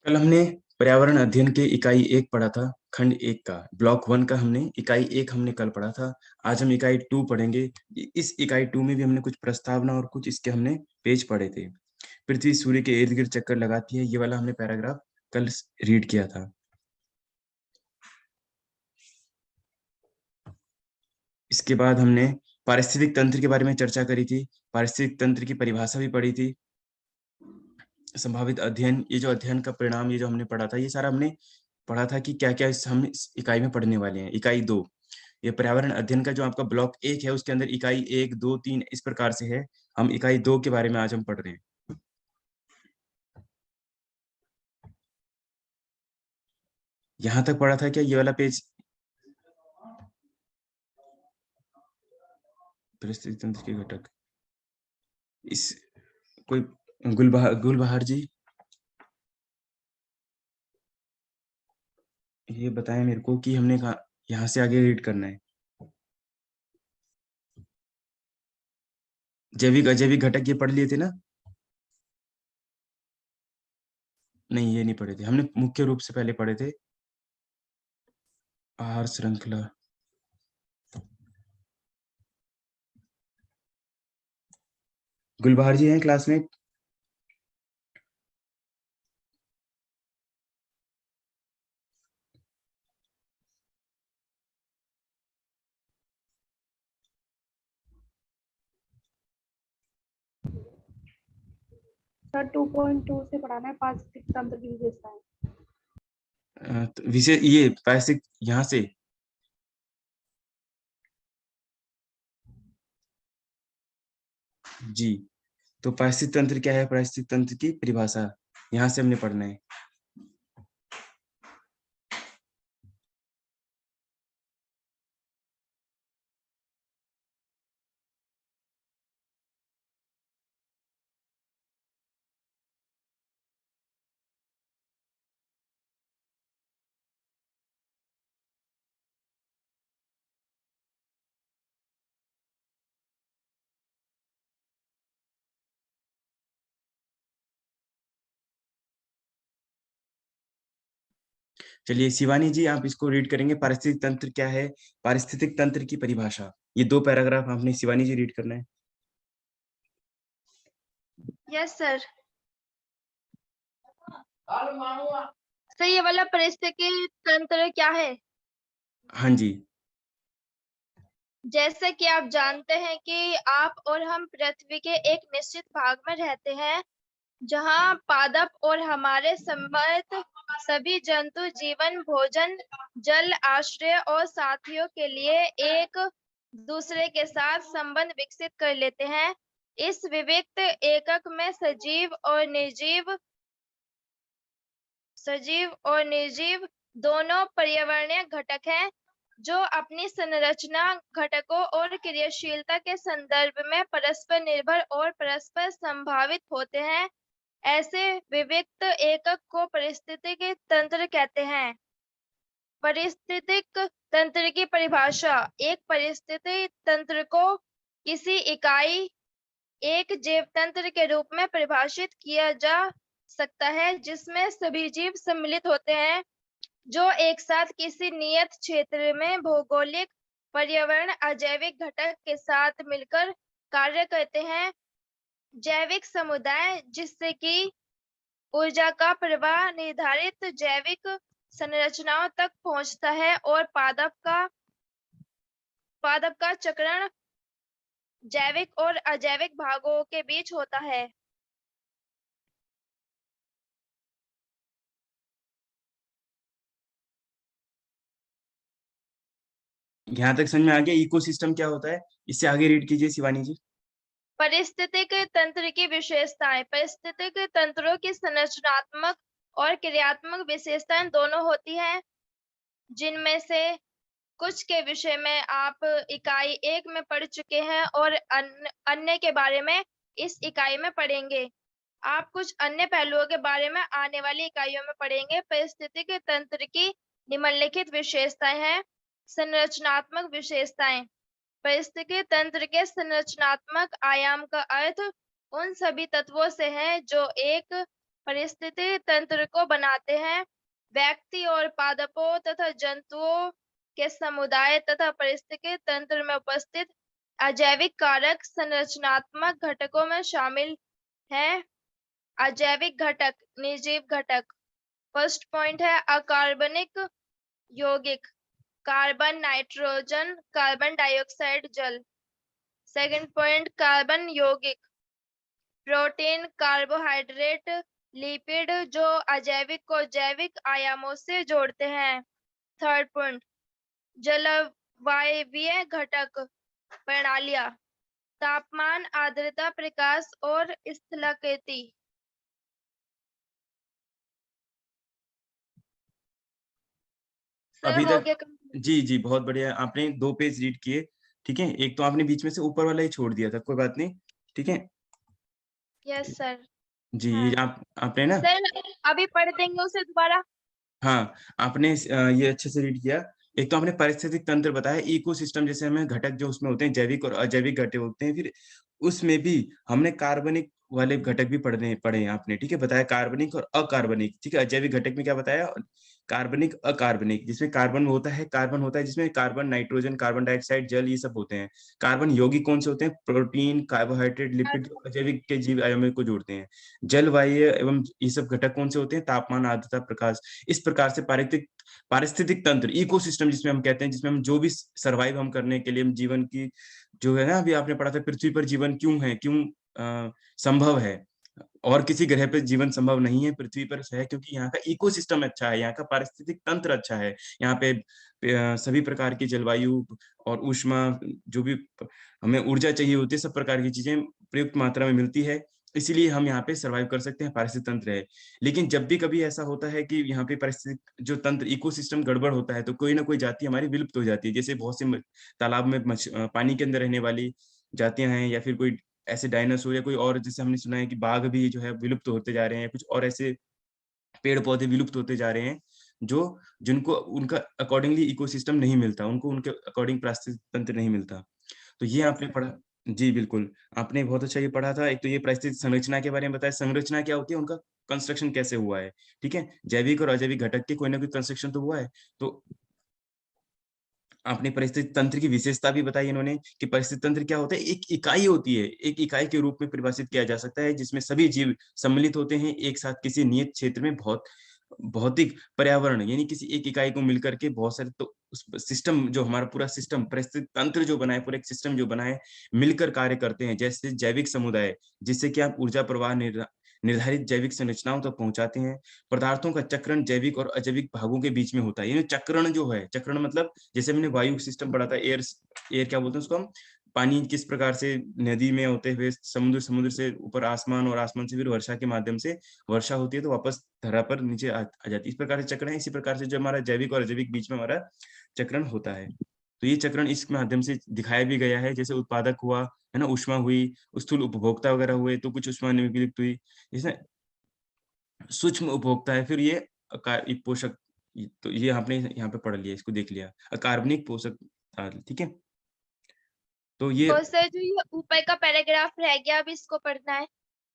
कल हमने पर्यावरण अध्ययन के इकाई 1 पढ़ा था। खंड 1 का ब्लॉक 1 का हमने इकाई 1 हमने कल पढ़ा था। आज हम इकाई 2 पढ़ेंगे। इस इकाई 2 में भी हमने कुछ प्रस्तावना और कुछ इसके हमने पेज पढ़े थे। पृथ्वी सूर्य के इर्द गिर्द चक्कर लगाती है, ये वाला हमने पैराग्राफ कल रीड किया था। इसके बाद हमने पारिस्थितिक तंत्र के बारे में चर्चा करी थी। पारिस्थितिक तंत्र की परिभाषा भी पढ़ी थी। संभावित अध्ययन, ये जो अध्ययन का परिणाम, ये जो हमने पढ़ा था, ये सारा हमने पढ़ा था कि क्या क्या हम इस इकाई में पढ़ने वाले हैं। इकाई 2, ये पर्यावरण अध्ययन का जो आपका ब्लॉक 1 है, उसके अंदर इकाई 1, 2, 3 इस प्रकार से है। हम इकाई 2 के बारे में आज हम पढ़ रहे हैं। यहाँ तक पढ़ा था क्या ये वाला पेज? परिस्थिति तंत्र के घटक, इस कोई गुलबहार जी ये बताएं मेरे को कि हमने कहा यहाँ से आगे रीड करना है। जैविक अजैविक घटक ये पढ़ लिए थे ना? नहीं, ये नहीं पढ़े थे हमने, मुख्य रूप से पहले पढ़े थे आहार श्रृंखला। गुलबहार जी हैं क्लास में? सर 2.2 से पढ़ाना है पारिस्थितिक तंत्र की विशेषताएं। विषय ये पारिस्थितिक, यहाँ से जी। तो पारिस्थितिक तंत्र क्या है? पारिस्थितिक तंत्र की परिभाषा यहाँ से हमने पढ़ना है। चलिए शिवानी जी, आप इसको रीड करेंगे। पारिस्थितिक तंत्र क्या है, पारिस्थितिक तंत्र की परिभाषा, ये 2 पैराग्राफ आपने शिवानी जी रीड करना है। Yes sir. सर ये वाला पारिस्थितिक तंत्र क्या है? हाँ जी। जैसे कि आप जानते हैं कि आप और हम पृथ्वी के एक निश्चित भाग में रहते हैं, जहां पादप और हमारे समेत सभी जंतु जीवन, भोजन, जल, आश्रय और साथियों के लिए एक दूसरे के साथ संबंध विकसित कर लेते हैं। इस विविक्त एकक में सजीव और निर्जीव दोनों पर्यावरणीय घटक हैं, जो अपनी संरचना, घटकों और क्रियाशीलता के संदर्भ में परस्पर निर्भर और परस्पर संभावित होते हैं। ऐसे विविक्त एकक को पारिस्थितिक तंत्र कहते हैं। पारिस्थितिक तंत्र की परिभाषा: एक पारिस्थितिक तंत्र को किसी इकाई एक जैव तंत्र के रूप में परिभाषित किया जा सकता है, जिसमें सभी जीव सम्मिलित होते हैं, जो एक साथ किसी नियत क्षेत्र में भौगोलिक, पर्यावरण, अजैविक घटक के साथ मिलकर कार्य करते हैं। जैविक समुदाय, जिससे कि ऊर्जा का प्रवाह निर्धारित जैविक संरचनाओं तक पहुंचता है, और पादप का चक्रण जैविक और अजैविक भागों के बीच होता है। यहाँ तक समझ में आ गया इकोसिस्टम क्या होता है? इससे आगे रीड कीजिए शिवानी जी। पारिस्थितिक तंत्र की विशेषताएं: पारिस्थितिक तंत्रों की संरचनात्मक और क्रियात्मक विशेषताएं दोनों होती हैं, जिनमें से कुछ के विषय में आप इकाई 1 में पढ़ चुके हैं और अन्य के बारे में इस इकाई में पढ़ेंगे। आप कुछ अन्य पहलुओं के बारे में आने वाली इकाइयों में पढ़ेंगे। पारिस्थितिक तंत्र की निम्नलिखित विशेषताएं हैं। संरचनात्मक विशेषताएं: पारिस्थितिक तंत्र के संरचनात्मक आयाम का अर्थ उन सभी तत्वों से है जो एक परिस्थिति तंत्र को बनाते हैं। व्यक्ति और पादपों तथा जंतुओं के समुदाय तथा परिस्थिति तंत्र में उपस्थित अजैविक कारक संरचनात्मक घटकों में शामिल हैं। अजैविक घटक, निर्जीव घटक। फर्स्ट पॉइंट है अकार्बनिक यौगिक, कार्बन, नाइट्रोजन, कार्बन डाइऑक्साइड, जल। सेकंड पॉइंट कार्बन यौगिक, प्रोटीन, कार्बोहाइड्रेट, लिपिड जो अजैविक को जैविक आयामों से जोड़ते हैं। थर्ड पॉइंट जलवायवीय घटक, प्रणालियां, तापमान, आर्द्रता, प्रकाश और स्थलाकृति। अभी हो तक गया। जी बहुत बढ़िया, आपने 2 पेज रीड किए, ठीक है। एक तो आपने बीच में से ऊपर वाला ही छोड़ दिया था, कोई बात नहीं, ठीक है। Yes sir. जी हाँ ये आपने ना, सर, अभी पढ़ देंगे उसे दोबारा। हाँ आपने ये अच्छे से रीड किया। एक तो आपने पारिस्थितिक तंत्र बताया, इकोसिस्टम जैसे हमें घटक जो उसमें होते हैं जैविक और अजैविक घटक होते हैं, फिर उसमें भी हमने कार्बनिक वाले घटक भी पढ़े हैं आपने, ठीक है। बताया कार्बनिक और अकार्बनिक, ठीक है। अजैविक घटक में क्या बताया, कार्बनिक अकार्बनिक, जिसमें कार्बन होता है जिसमें कार्बन, नाइट्रोजन, कार्बन डाइऑक्साइड, जल ये सब होते हैं। कार्बन यौगिक कौन से होते हैं, प्रोटीन, कार्बोहाइड्रेट, लिपिड जो अजैविक के जीव आयामों को जोड़ते हैं। जल, वायु एवं ये सब घटक कौन से होते हैं, तापमान, आर्द्रता, प्रकाश। इस प्रकार से पारिस्थितिक तंत्र, इकोसिस्टम जिसमें हम कहते हैं, जिसमें हम जो भी सर्वाइव हम करने के लिए, हम जीवन की जो है ना, अभी आपने पढ़ा था पृथ्वी पर जीवन क्यों है, क्यों संभव है, और किसी ग्रह पर जीवन संभव नहीं है, पृथ्वी पर है क्योंकि यहाँ का इकोसिस्टम अच्छा है, यहाँ का पारिस्थितिक तंत्र अच्छा है। यहाँ पे सभी प्रकार की जलवायु और ऊष्मा, जो भी हमें ऊर्जा चाहिए होती है, सब प्रकार की चीजें प्रयुक्त मात्रा में मिलती है, इसीलिए हम यहाँ पे सर्वाइव कर सकते हैं, पारिस्थितिक तंत्र है। लेकिन जब भी कभी ऐसा होता है कि यहाँ पे पारिस्थितिक जो तंत्र, इकोसिस्टम गड़बड़ होता है, तो कोई ना कोई जाति हमारी विलुप्त हो जाती है। जैसे बहुत से तालाब में पानी के अंदर रहने वाली जातियां हैं, या फिर कोई ऐसे डायनासोर, या कोई और, जैसे हमने सुना है कि बाघ भी जो है विलुप्त होते जा रहे हैं, कुछ और ऐसे पेड़ पौधे विलुप्त होते जा रहे हैं, जो जिनको उनका अकॉर्डिंगली इकोसिस्टम नहीं मिलता, उनको उनके अकॉर्डिंग पारिस्थितिक तंत्र नहीं मिलता। तो ये आपने पढ़ा। जी बिल्कुल, आपने बहुत अच्छा ये पढ़ा था। एक तो ये पारिस्थितिक संरचना के बारे में बताया, संरचना क्या होती है, उनका कंस्ट्रक्शन कैसे हुआ है, ठीक है। जैविक और अजैविक घटक के कोई ना कोई कंस्ट्रक्शन तो हुआ है। तो आपने परिस्थिति तंत्र की विशेषता भी बताई इन्होंने, कि परिस्थिति तंत्र क्या होता है, एक इकाई होती है, एक इकाई के रूप में परिभाषित किया जा सकता है, जिसमें सभी जीव सम्मिलित होते हैं एक साथ किसी नियत क्षेत्र में, भौतिक पर्यावरण, यानी किसी एक इकाई को मिलकर के बहुत सारे, तो उस सिस्टम, जो हमारा पूरा सिस्टम परिस्थिति तंत्र जो बना है, पूरा एक सिस्टम जो बना है, मिलकर कार्य करते हैं। जैसे जैविक समुदाय, जिससे कि आप ऊर्जा प्रवाह निर्धारित जैविक संरचनाओं तक पहुंचाते हैं। पदार्थों का चक्रण जैविक और अजैविक भागों के बीच में होता है। यानी चक्रण जो है, चक्रण मतलब जैसे हमने वायु सिस्टम पढ़ा था, एयर क्या बोलते हैं उसको हम, पानी किस प्रकार से नदी में होते हुए समुद्र से ऊपर आसमान, और आसमान से फिर वर्षा के माध्यम से वर्षा होती है, तो वापस धरा पर नीचे आ जाती है। इस प्रकार से चक्र है। इसी प्रकार से जो हमारा जैविक और अजैविक बीच में हमारा चक्रण होता है। तो ये चक्रण इस माध्यम से दिखाया भी गया है। जैसे उत्पादक हुआ, है ना, ऊष्मा हुई, स्थूल उपभोक्ता वगैरह हुए, तो कुछ ऊष्मा निम्नलिखित हुई। इसमें सूक्ष्म उपभोक्ता है, फिर ये पोषक, तो ये आपने यहाँ पे पढ़ लिया, इसको देख लिया, अकार्बनिक पोषक तत्व, ठीक है। तो ये, और सर जो ये ऊपर का पैराग्राफ रह गया, अब इसको पढ़ना है।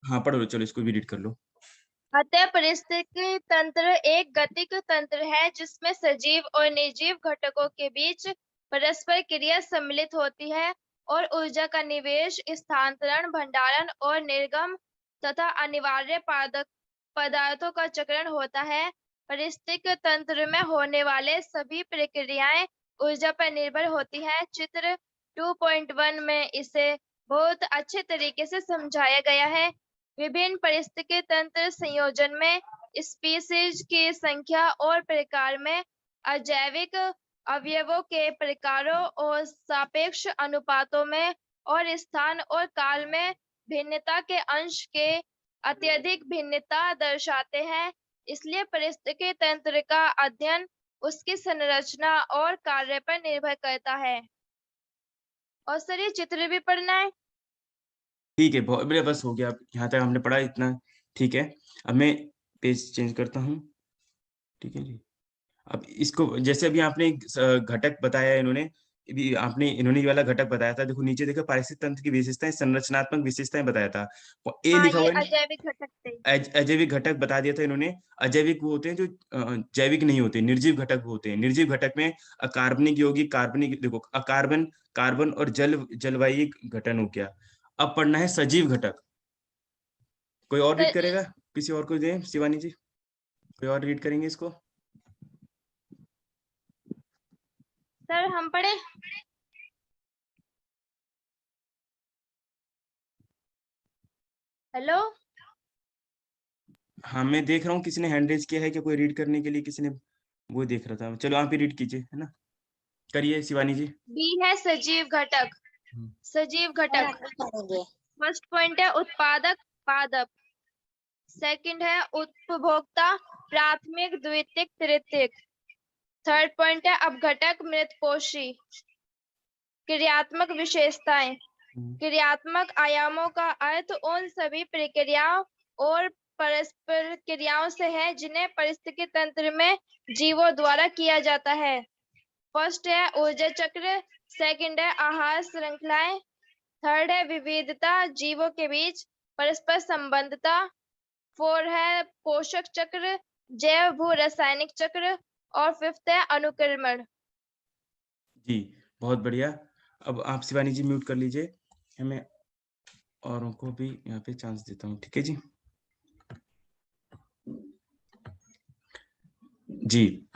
हाँ पढ़ लो, चलो इसको भी रीड कर लो। अतः परिस्थिति तंत्र एक गतिक तंत्र है जिसमें सजीव और निर्जीव घटकों के बीच परस्पर क्रिया सम्मिलित होती है और ऊर्जा का निवेश, स्थानांतरण, भंडारण और निर्गम तथा अनिवार्य पदार्थों का चक्रण होता है। परिस्थितिक तंत्र में होने वाले सभी प्रक्रियाएं ऊर्जा पर निर्भर होती हैं। चित्र 2.1 में इसे बहुत अच्छे तरीके से समझाया गया है। विभिन्न परिस्थितिक तंत्र संयोजन में स्पीसीज की संख्या और प्रकार में अजैविक अवयवों के प्रकारों और सापेक्ष अनुपातों में और स्थान और काल में भिन्नता के अंश के अत्यधिक भिन्नता दर्शाते हैं। इसलिए परिस्थितिक तंत्र का अध्ययन उसकी संरचना और कार्य पर निर्भर करता है। और सर ये चित्र भी पढ़ना है। ठीक है, बहुत बढ़िया, बस हो गया, यहाँ तक हमने पढ़ा इतना, ठीक है। अब मैं पेज चेंज करता हूँ, ठीक है जी। अब इसको, जैसे अभी आपने एक घटक बताया इन्होंने, आपने इन्होंने ये वाला घटक बताया था, देखो नीचे देखो पारिस्थितिक तंत्र की विशेषताएं, संरचनात्मक विशेषताएं बताया था, ए हाँ, लिखा ये हुआ है ना, अजैविक घटक थे। अजैविक घटक बता दिया था इन्होंने। अजैविक वो होते हैं जो जैविक नहीं होते, निर्जीव घटक होते हैं। निर्जीव घटक में अकार्बनिक, यौगिक, कार्बनिक, देखो अकार्बन, कार्बन और जलवायिक घटन हो गया। अब पढ़ना है सजीव घटक। कोई और रीड सर, करेगा? किसी और को दे, शिवानी जी, कोई और रीड करेंगे इसको? सर हम पढ़े? हेलो। हाँ मैं देख रहा हूँ, किसी ने हैंड रेज किया है क्या कोई रीड करने के लिए? किसी ने, वो देख रहा था। चलो आप ही रीड कीजिए, है ना, करिए शिवानी जी। बी है सजीव घटक। हम्म, सजीव घटक, फर्स्ट पॉइंट है उत्पादक पादप, सेकंड है उपभोक्ता प्राथमिक द्वितीयक तृतीयक, थर्ड पॉइंट है अपघटक मृतकोशी। क्रियात्मक विशेषताएं, क्रियात्मक आयामों का अर्थ उन सभी प्रक्रियाओं और परस्पर क्रियाओं से है जिन्हें पारिस्थितिक तंत्र में जीवों द्वारा किया जाता है। फर्स्ट है ऊर्जा चक्र, सेकंड है आहार श्रृंखलाएं, थर्ड है विविधता जीवों के बीच परस्पर संबंधता, फोर है पोषक चक्र, जैव भू रासायनिक चक्र, और फिफ्थ है अनुक्रमण। जी बहुत बढ़िया। अब आप शिवानी जी म्यूट कर लीजिए, हमें औरों को भी यहाँ पे चांस देता हूँ, ठीक है जी। जी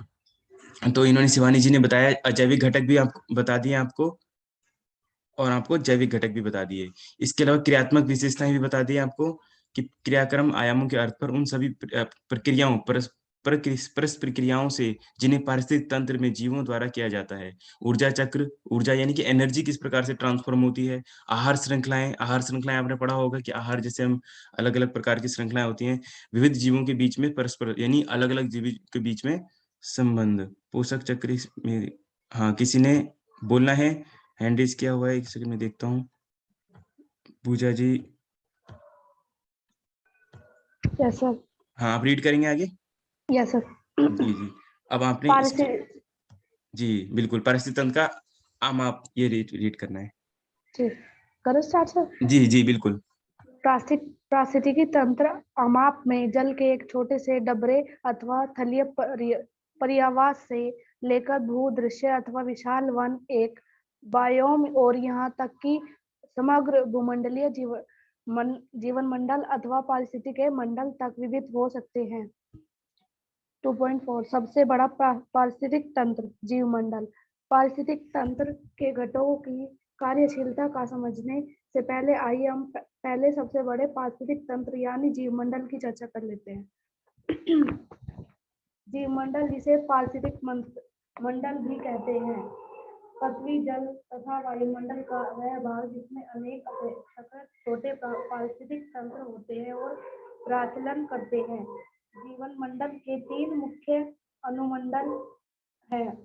तो इन्होंने, शिवानी जी ने बताया, अजैविक घटक भी आप बता दिए आपको, और आपको जैविक घटक भी बता दिए। इसके अलावा क्रियात्मक विशेषताएं भी बता दी आपको, कि क्रियाक्रम आयामों के अर्थ पर उन सभी प्रक्रियाओं, परस्पर क्रियाओं से जिन्हें पारिस्थितिक तंत्र में जीवों द्वारा किया जाता है। ऊर्जा चक्र, ऊर्जा यानी कि एनर्जी किस प्रकार से ट्रांसफॉर्म होती है। आहार श्रृंखलाएं, आहार श्रृंखलाएं आपने पढ़ा होगा कि आहार जैसे हम अलग अलग प्रकार की श्रृंखलाएं होती हैं। विविध जीवों के बीच में परस्पर, यानी अलग अलग जीव के बीच में संबंध। पोषक चक्र में, हाँ किसी ने बोलना है, हैंड रेज किया हुआ है, एक सेकंड में देखता हूँ। Pooja ji, yes sir. हाँ आप रीड करेंगे आगे? Yes sir. जी जी। अब आपने इसको, पारिस्थितिक, जी बिल्कुल, पारिस्थितिक तंत्र का आप ये रीड करना है। करो स्टार्ट सर। जी जी बिल्कुल। पारिस्थितिकी तंत्र अमाप में जल के एक छोटे से डबरे अथवा थलीय पर्यावास से लेकर भूदृश्य अथवा विशाल वन, एक बायोम और यहाँ तक कि समग्र भूमंडलीय जीवन मंडल अथवा पारिस्थितिक मंडल तक विविध हो सकते हैं। 2.4 सबसे बड़ा पारिस्थितिक तंत्र जीवमंडल। पारिस्थितिक तंत्र के घटकों की कार्यशीलता का समझने से पहले आइए हम पहले सबसे बड़े पारिस्थितिक तंत्र यानी जीवमंडल की चर्चा कर लेते हैं। जीवमंडल, जिसे पारिस्थितिक मंडल भी कहते हैं, पृथ्वी, जल तथा वायुमंडल का वह भाग जिसमें अनेक अपेक्षाकृत छोटे पारिस्थितिक तंत्र होते हैं और प्रचलन करते हैं। जीवन मंडल के 3 मुख्य अनुमंडल हैं: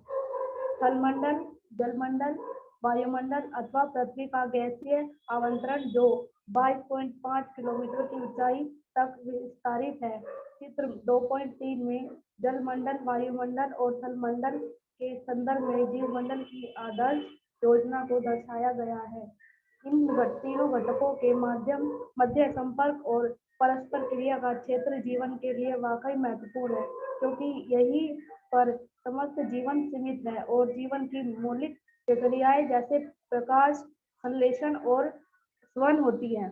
थलमंडल, जलमंडल, वायुमंडल अथवा पृथ्वी का गैसीय आवंतरण जो 22.5 किलोमीटर की ऊंचाई तक विस्तारित है। चित्र 2.3 में जलमंडल, वायुमंडल और थलमंडल के संदर्भ में जीवमंडल की आदर्श योजना को दर्शाया गया है। इन तीनों घटकों के मध्य संपर्क और परस्पर क्रिया का क्षेत्र जीवन के लिए वाकई महत्वपूर्ण है, क्योंकि यही पर समस्त जीवन सीमित है और जीवन की मौलिक प्रक्रियाएं जैसे प्रकाश संश्लेषण और स्वन होती हैं।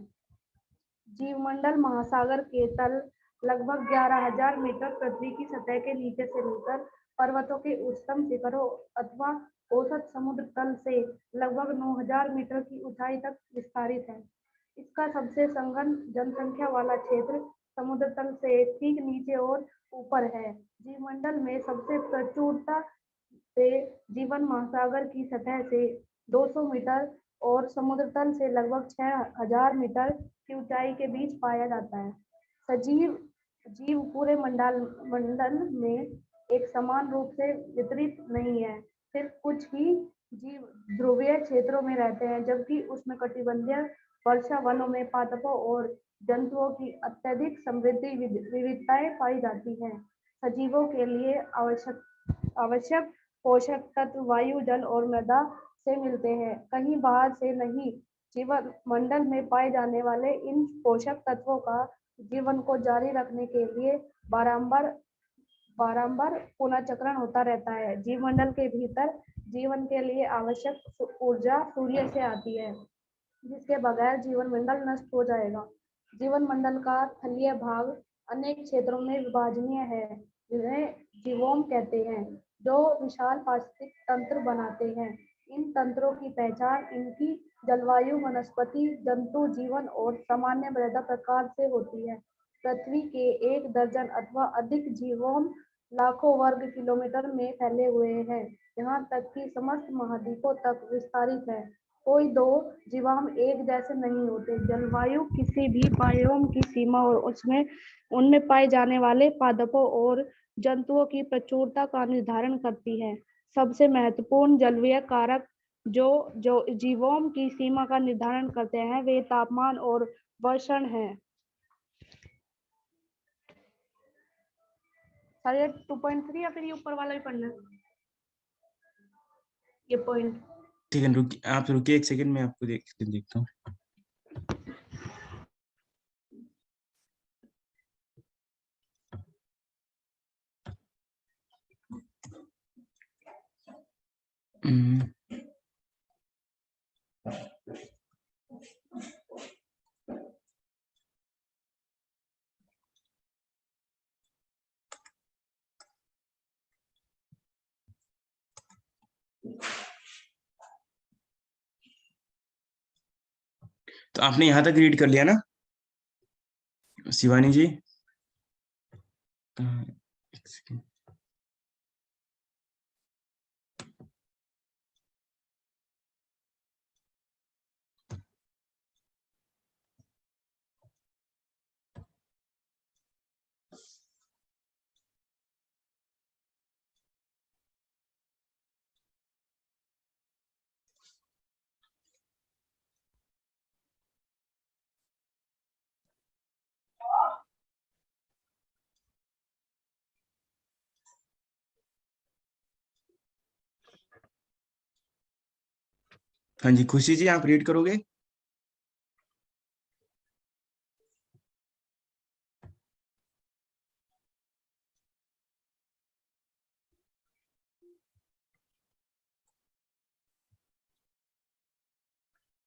जीवमंडल महासागर के तल लगभग 11,000 मीटर पृथ्वी की सतह के नीचे से लेकर पर्वतों के उच्चतम शिखरों अथवा औसत समुद्र तल से लगभग 9,000 मीटर की ऊंचाई तक विस्तारित है। इसका सबसे सघन जनसंख्या वाला क्षेत्र समुद्र तल से ठीक नीचे और ऊपर है। जीवमंडल में सबसे प्रचुरता से जीवन महासागर की सतह से 200 मीटर और समुद्र तल से लगभग 6,000 मीटर की ऊंचाई के बीच पाया जाता है। सजीव जीव पूरे मंडल में एक समान रूप से वितरित नहीं है। सिर्फ कुछ ही जीव ध्रुवीय क्षेत्रों में रहते हैं, जबकि उष्णकटिबंधीय वर्षा वनों में पादपों और जंतुओं की अत्यधिक समृद्धि विविधताएं पाई जाती हैं। सजीवों के लिए आवश्यक पोषक तत्व वायु, जल और मृदा से मिलते हैं, कहीं बाहर से नहीं। जीवन मंडल में पाए जाने वाले इन पोषक तत्वों का जीवन को जारी रखने के लिए बारंबार बारंबार पुनर्चक्रण होता रहता है। जीवमंडल के भीतर जीवन के लिए आवश्यक ऊर्जा सूर्य से आती है, जिसके बगैर जीवन मंडल नष्ट हो जाएगा। जीवन मंडल का थलीय भाग अनेक क्षेत्रों में विभाजनीय है, जिन्हें जीवोम कहते हैं, जो विशाल पारिस्थितिक तंत्र बनाते हैं। इन तंत्रों की पहचान इनकी जलवायु, वनस्पति, जंतु जीवन और सामान्य मृदा प्रकार से होती है। पृथ्वी के 1 दर्जन अथवा अधिक जीवोम लाखों वर्ग किलोमीटर में फैले हुए हैं, यहाँ तक कि समस्त महाद्वीपों तक विस्तारित है। कोई दो जीवाश्म एक जैसे नहीं होते। जलवायु किसी भी बायोम की सीमा और उसमें उनमें पाए जाने वाले पादपों और जंतुओं की प्रचुरता का निर्धारण करती है। सबसे महत्वपूर्ण जलवायु कारक जो जो जीवोम की सीमा का निर्धारण करते हैं, वे तापमान और वर्षण हैं। सर ये 2.3 या फिर ये ऊपर वाला भी पढ़ना है? ये पॉइंट ठीक है, आप रुकिए 1 सेकंड, मैं आपको देखता हूँ। तो आपने यहाँ तक रीड कर लिया ना शिवानी जी? एक सेकंड। हाँ जी, खुशी जी आप रीड करोगे?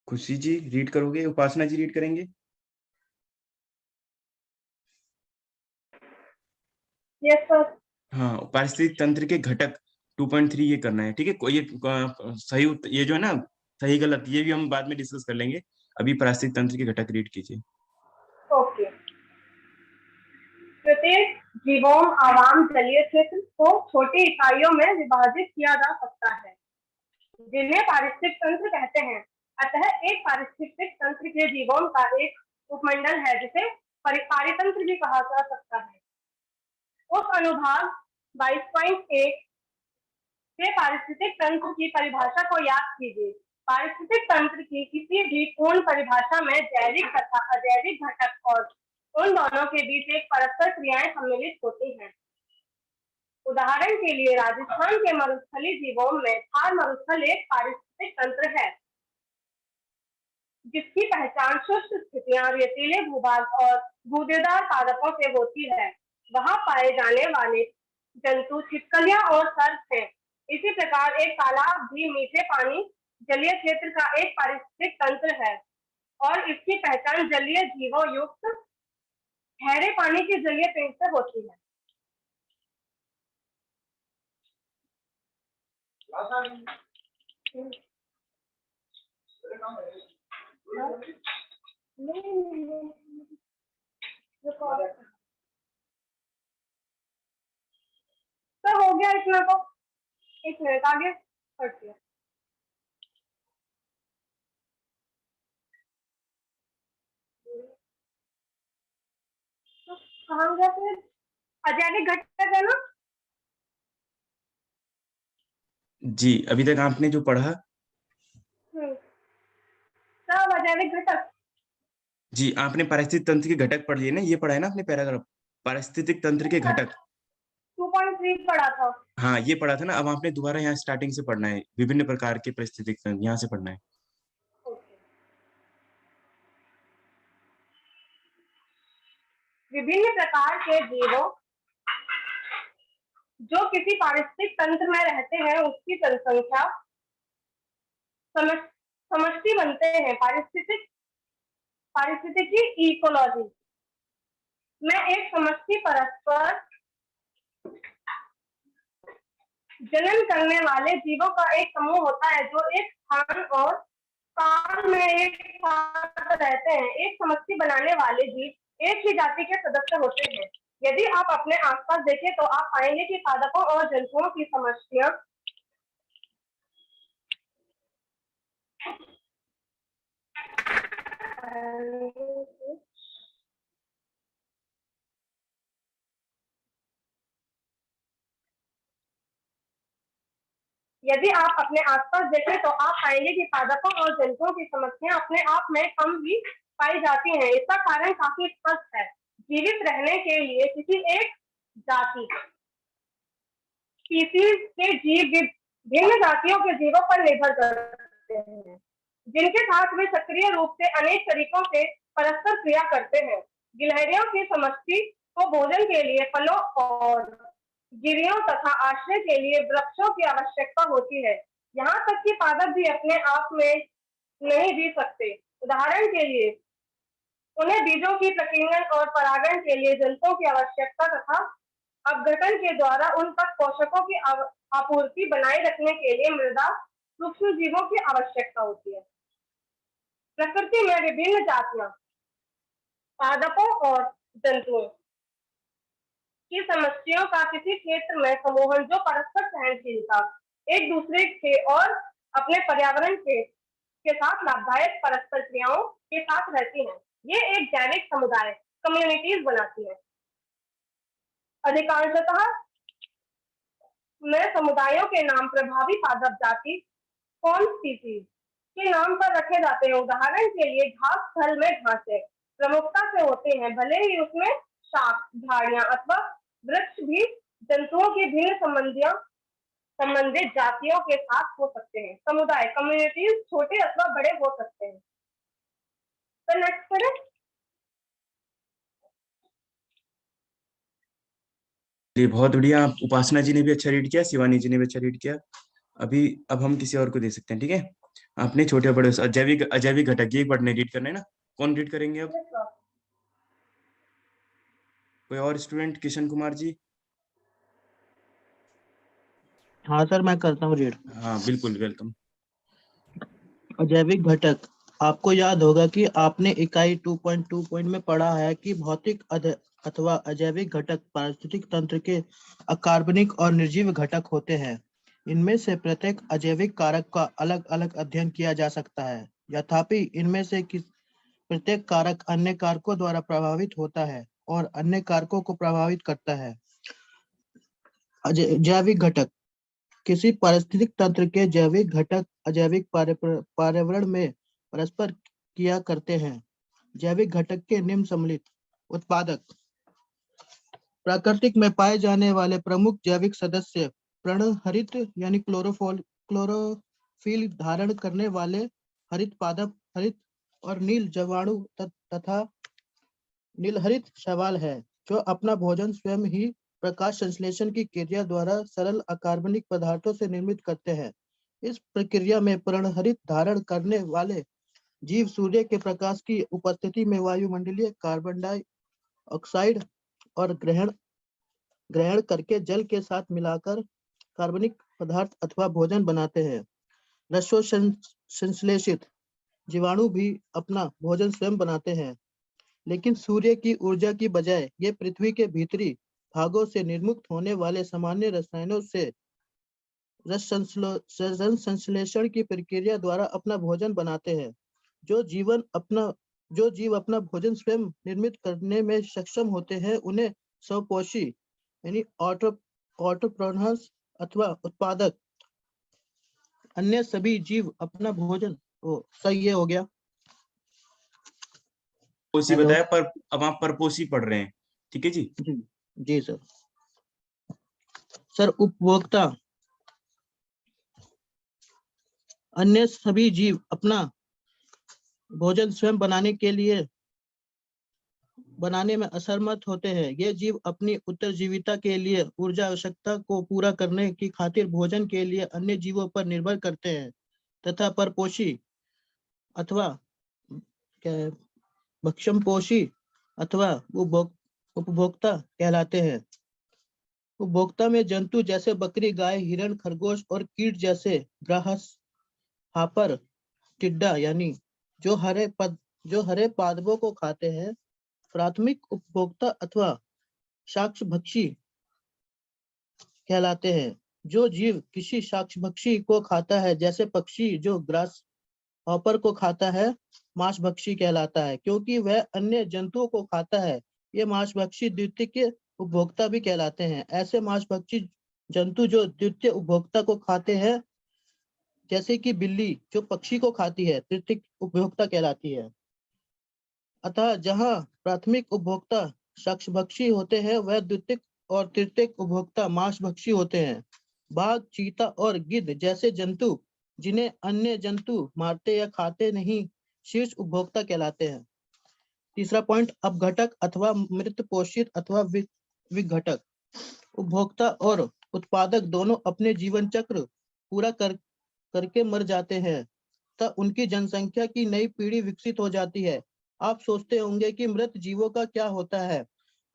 खुशी जी रीड करोगे? उपासना जी रीड करेंगे? Yes sir. हाँ, पारिस्थितिक तंत्र के घटक 2.3 ये करना है, ठीक है? कोई सही ये जो है ना, सही गलत ये भी हम बाद में डिस्कस कर लेंगे। अभी पारिस्थितिक तंत्र के घटक रीड कीजिए। ओके। प्रत्येक जीवोम आवाम जलीय क्षेत्र को छोटी इकाइयों में विभाजित किया जा सकता है, जिन्हें पारिस्थितिक तंत्र कहते हैं। अतः एक पारिस्थितिक तंत्र के जीवोम का एक उपमंडल है, जिसे पारितंत्र भी कहा जा सकता है। उस अनुभाग 22.1 से पारिस्थितिक तंत्र की परिभाषा को याद कीजिए। पारिस्थितिक तंत्र की किसी भी पूर्ण परिभाषा में जैविक तथा अजैविक घटक और उन दोनों के बीच एक परस्पर क्रियाएं सम्मिलित होती हैं। उदाहरण के लिए राजस्थान के मरुस्थलीय जीवों में थार मरुस्थल एक पारिस्थितिक तंत्र है, जिसकी पहचान शुष्क स्थितियां, रेतीले भूभाग और गूदेदार पादपों से होती है। वहां पाए जाने वाले जंतु छिपकलियां और सर्प हैं। इसी प्रकार एक तालाब भी मीठे पानी जलीय क्षेत्र का एक पारिस्थितिक तंत्र है और इसकी पहचान जलीय जीवों युक्त ठहरे पानी के जलीय पेड़ से होती है। तो हो गया इतना, तो 1 मिनट आगे बढ़ती है। तो कहाँ गया फिर? अजैविक घटक है ना जी, अभी तक आपने जो पढ़ा? सब अजैविक घटक। जी, आपने पारिस्थितिक तंत्र के घटक पढ़ लिए ना, ये पढ़ा है ना आपने पैराग्राफ, पारिस्थितिक तंत्र के घटक। 2.3 तो ये पढ़ा था। हाँ ये पढ़ा था ना, अब आपने दोबारा यहाँ स्टार्टिंग से पढ़ना है, विभिन्न प्रकार के पारिस्थितिक तंत्र यहाँ से पढ़ना है। ओके। विभिन्न प्रकार के जीवों जो किसी पारिस्थितिक तंत्र में रहते हैं उसकी जनसंख्या समष्टि बनते हैं। पारिस्थितिकी इकोलॉजी में एक समष्टि परस्पर जनन करने वाले जीवों का एक समूह होता है जो एक स्थान और काल में एक साथ रहते हैं। एक समष्टि बनाने वाले जीव एक ही जाति के सदस्य होते हैं। यदि आप अपने आसपास देखें तो आप पाएंगे कि पादपों और जंतुओं की समष्टियां यदि आप अपने आसपास देखें तो आप पाएंगे कि पादपों और जंतुओं की समस्याएं अपने आप में कम भी पाई जाती हैं। इसका कारण काफी स्पष्ट है। जीवित रहने के लिए किसी एक जाति स्पीसीज के जीव भिन्न जातियों के जीवों पर निर्भर करते हैं, जिनके साथ वे सक्रिय रूप से अनेक तरीकों से परस्पर क्रिया करते हैं। गिलहरियों की समष्टि को भोजन के लिए फलों और गिरियों तथा आश्रय के लिए वृक्षों की आवश्यकता होती है। यहाँ तक कि पादप भी अपने आप में नहीं जी सकते। उदाहरण के लिए उन्हें बीजों की प्रकीर्णन और परागण के लिए जंतुओं की आवश्यकता तथा अपघटन के द्वारा उन तक पोषकों की आपूर्ति बनाए रखने के लिए मृदा सूक्ष्म जीवों की आवश्यकता होती है। प्रकृति में विभिन्न जातियां पादपों और जंतुओं की समस्याओं का किसी क्षेत्र में समूहन जो परस्पर सहनशीलता एक दूसरे के और अपने पर्यावरण के साथ लाभदायक परस्पर क्रियाओं के साथ रहती हैं। ये एक जैविक समुदाय कम्युनिटीज बनाती है। अधिकांशतः में समुदायों के नाम प्रभावी पादप जाति कौन स्पीसीज के नाम पर रखे जाते हैं। उदाहरण के लिए घास स्थल में घासें प्रमुखता से होते हैं, भले ही उसमें शाख झाड़ियां अथवा वृक्ष भी जंतुओं की भिन्न संबंधित जातियों के साथ हो सकते हैं। समुदाय कम्युनिटीज छोटे अथवा बड़े हो सकते हैं। तो नेक्स्ट करें। ये बहुत बढ़िया, आप उपासना जी ने भी अच्छा रीड किया, शिवानी जी ने भी अच्छा रीड किया। अब हम किसी और को दे सकते हैं, ठीक है। आपने छोटे बड़े अजैविक घटक ये पढ़ने रीड करने ना, कौन रीड करेंगे अब? कोई और स्टूडेंट? किशन कुमार जी। हाँ सर, मैं करता हूँ रीड। हाँ बिल्कुल, वेलकम। अजैविक घटक। आपको याद होगा कि आपने इकाई 2.2 में पढ़ा है कि भौतिक अथवा अजैविक घटक पारिस्थितिक तंत्र के अकार्बनिक और निर्जीव घटक होते हैं। इनमें से प्रत्येक अजैविक कारक का अलग अलग अध्ययन किया जा सकता है। यद्यपि इनमें से प्रत्येक कारक अन्य कारकों द्वारा प्रभावित होता है और अन्य कारकों को प्रभावित करता है। जैविक घटक। किसी पारिस्थितिक तंत्र के जैविक घटक अजैविक पर्यावरण में परस्पर क्रिया करते हैं। जैविक घटक के निम्न सम्मिलित उत्पादक। प्रकृति में पाए जाने वाले प्रमुख जैविक सदस्य पर्णहरित यानी क्लोरोफिल धारण करने वाले हरित पादप, हरित और नील जीवाणु तथा नीलहरित शैवाल है, जो अपना भोजन स्वयं ही प्रकाश संश्लेषण की क्रिया द्वारा सरल अकार्बनिक पदार्थों से निर्मित करते हैं। इस प्रक्रिया में पर्णहरित धारण करने वाले जीव सूर्य के प्रकाश की उपस्थिति में वायुमंडलीय कार्बन डाइऑक्साइड और ग्रहण करके जल के साथ मिलाकर कार्बनिक पदार्थ अथवा भोजन बनाते हैं। रसोसंश्लेषित जीवाणु भी अपना भोजन स्वयं बनाते हैं, लेकिन सूर्य की ऊर्जा की बजाय ये पृथ्वी के भीतरी भागों से निर्मुक्त होने वाले सामान्य रसायनों से रस संश्लेषण की प्रक्रिया द्वारा अपना भोजन बनाते हैं। जो जीव अपना भोजन स्वयं निर्मित करने में सक्षम होते हैं उन्हें स्वपोषी यानी ऑटोप्रोनस अथवा उत्पादक। अन्य सभी जीव अपना भोजन सही हो गया। पोसी बताया, पर अब आप परपोषी पढ़ रहे हैं, ठीक है जी? जी सर। सर उपभोक्ता अन्य सभी जीव अपना भोजन स्वयं बनाने में असमर्थ होते हैं। ये जीव अपनी उत्तरजीविता के लिए ऊर्जा आवश्यकता को पूरा करने की खातिर भोजन के लिए अन्य जीवों पर निर्भर करते हैं तथा परपोषी अथवा भक्षणपोषी अथवा उपभोक्ता कहलाते हैं। उपभोक्ता में जंतु जैसे बकरी, गाय, हिरण, खरगोश और कीट जैसे ग्रास हापर, टिड्डा यानी जो हरे पादपों को खाते हैं। प्राथमिक उपभोक्ता अथवा शाकभक्षी कहलाते हैं। जो जीव किसी शाकभक्षी को खाता है, जैसे पक्षी जो ग्रास हॉपर को खाता है, मांसभक्षी कहलाता है। क्योंकि वह अन्य जंतुओं को खाता है, ये मांसभक्षी द्वितीय उपभोक्ता भी कहलाते हैं। ऐसे मांसभक्षी जंतु जो द्वितीय उपभोक्ता को खाते हैं, जैसे कि बिल्ली जो पक्षी को खाती है, तृतीय उपभोक्ता कहलाती है। अतः जहां प्राथमिक उपभोक्ता शाकभक्षी होते हैं, वह द्वितीय और तृतीय उपभोक्ता मांसभक्षी होते हैं। बाघ, चीता और गिद्ध जैसे जंतु जिन्हें अन्य जंतु मारते या खाते नहीं, शीर्ष उपभोक्ता कहलाते हैं। तीसरा पॉइंट, अपघटक अथवा मृत पोषित अथवा विघटक। उपभोक्ता और उत्पादक दोनों अपने जीवन चक्र पूरा करके मर जाते हैं, तब उनकी जनसंख्या की नई पीढ़ी विकसित हो जाती है। आप सोचते होंगे कि मृत जीवों का क्या होता है।